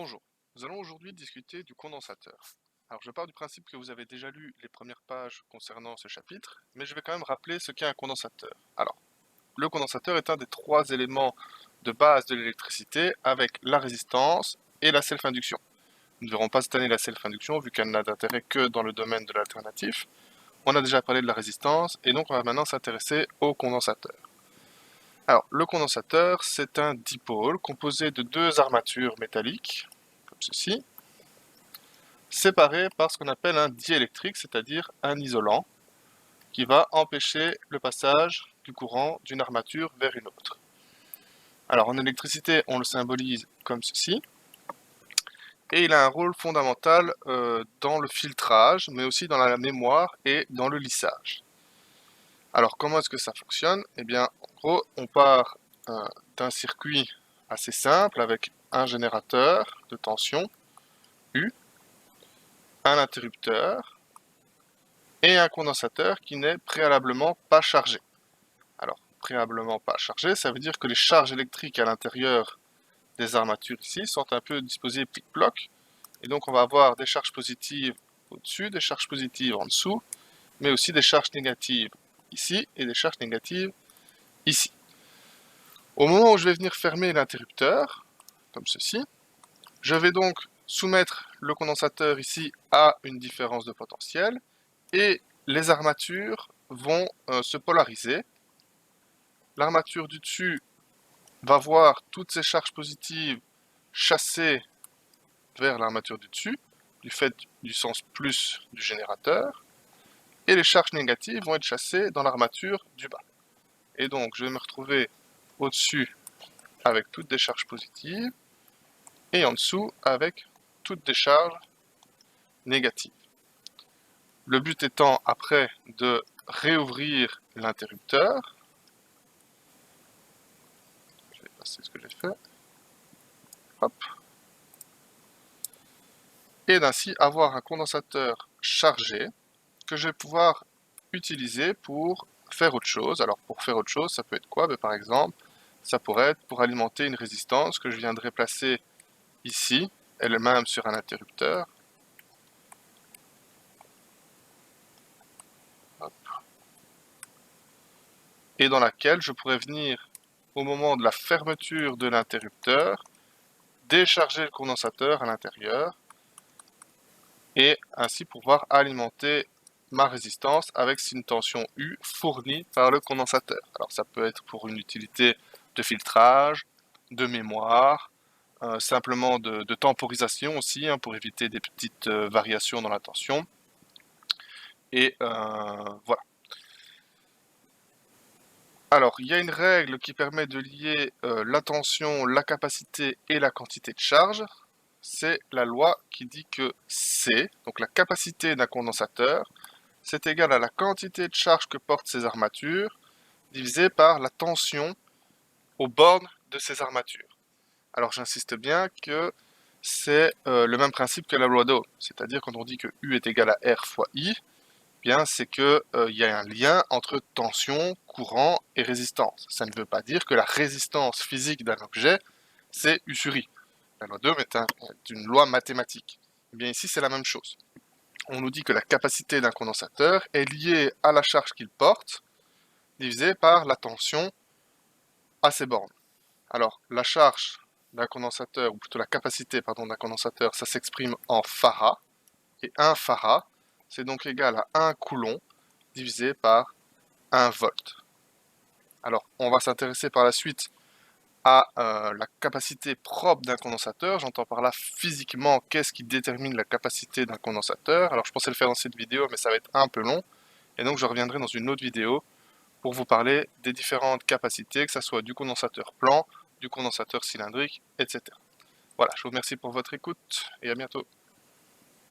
Bonjour, nous allons aujourd'hui discuter du condensateur. Alors je pars du principe que vous avez déjà lu les premières pages concernant ce chapitre, mais je vais quand même rappeler ce qu'est un condensateur. Alors, le condensateur est un des trois éléments de base de l'électricité avec la résistance et la self-induction. Nous ne verrons pas cette année la self-induction vu qu'elle n'a d'intérêt que dans le domaine de l'alternatif. On a déjà parlé de la résistance et donc on va maintenant s'intéresser au condensateur. Alors, le condensateur, c'est un dipôle composé de deux armatures métalliques, comme ceci, séparées par ce qu'on appelle un diélectrique, c'est-à-dire un isolant, qui va empêcher le passage du courant d'une armature vers une autre. Alors, en électricité, on le symbolise comme ceci, et il a un rôle fondamental dans le filtrage, mais aussi dans la mémoire et dans le lissage. Alors, comment est-ce que ça fonctionne? Eh bien, en gros, on part d'un circuit assez simple avec un générateur de tension U, un interrupteur et un condensateur qui n'est préalablement pas chargé. Alors, préalablement pas chargé, ça veut dire que les charges électriques à l'intérieur des armatures ici sont un peu disposées plic-ploc, et donc on va avoir des charges positives au-dessus, des charges positives en dessous, mais aussi des charges négatives ici et des charges négatives ici. Au moment où je vais venir fermer l'interrupteur, comme ceci, je vais donc soumettre le condensateur ici à une différence de potentiel et les armatures vont se polariser. L'armature du dessus va voir toutes ces charges positives chasser vers l'armature du dessus, du fait du sens plus du générateur, et les charges négatives vont être chassées dans l'armature du bas. Et donc je vais me retrouver au-dessus avec toutes des charges positives, et en dessous avec toutes des charges négatives. Le but étant après de réouvrir l'interrupteur. Je vais passer ce que j'ai fait. Hop. Et d'ainsi avoir un condensateur chargé que je vais pouvoir utiliser pour faire autre chose. Alors pour faire autre chose, ça peut être quoi? Par exemple, ça pourrait être pour alimenter une résistance que je viendrai placer ici, elle-même sur un interrupteur. Hop. Et dans laquelle je pourrais venir, au moment de la fermeture de l'interrupteur, décharger le condensateur à l'intérieur et ainsi pouvoir alimenter ma résistance avec une tension U fournie par le condensateur. Alors ça peut être pour une utilité de filtrage, de mémoire, simplement de temporisation aussi, hein, pour éviter des petites variations dans la tension. Et voilà. Alors, il y a une règle qui permet de lier la tension, la capacité et la quantité de charge. C'est la loi qui dit que C, donc la capacité d'un condensateur, c'est égal à la quantité de charge que portent ces armatures, divisé par la tension aux bornes de ces armatures. Alors j'insiste bien que c'est le même principe que la loi d'Ohm, c'est-à-dire quand on dit que U est égal à R fois I, bien c'est que y a un lien entre tension, courant et résistance. Ça ne veut pas dire que la résistance physique d'un objet, c'est U sur I. La loi d'Ohm est une loi mathématique. Eh bien ici c'est la même chose. On nous dit que la capacité d'un condensateur est liée à la charge qu'il porte, divisée par la tension à ses bornes. Alors, la charge d'un condensateur, ou plutôt la capacité d'un condensateur, ça s'exprime en farad, et 1 farad, c'est donc égal à 1 coulomb divisé par 1 volt. Alors, on va s'intéresser par la suite à la capacité propre d'un condensateur. J'entends par là physiquement qu'est-ce qui détermine la capacité d'un condensateur. Alors, je pensais le faire dans cette vidéo, mais ça va être un peu long. Et donc je reviendrai dans une autre vidéo pour vous parler des différentes capacités, que ce soit du condensateur plan, du condensateur cylindrique, etc. Voilà, je vous remercie pour votre écoute et à bientôt.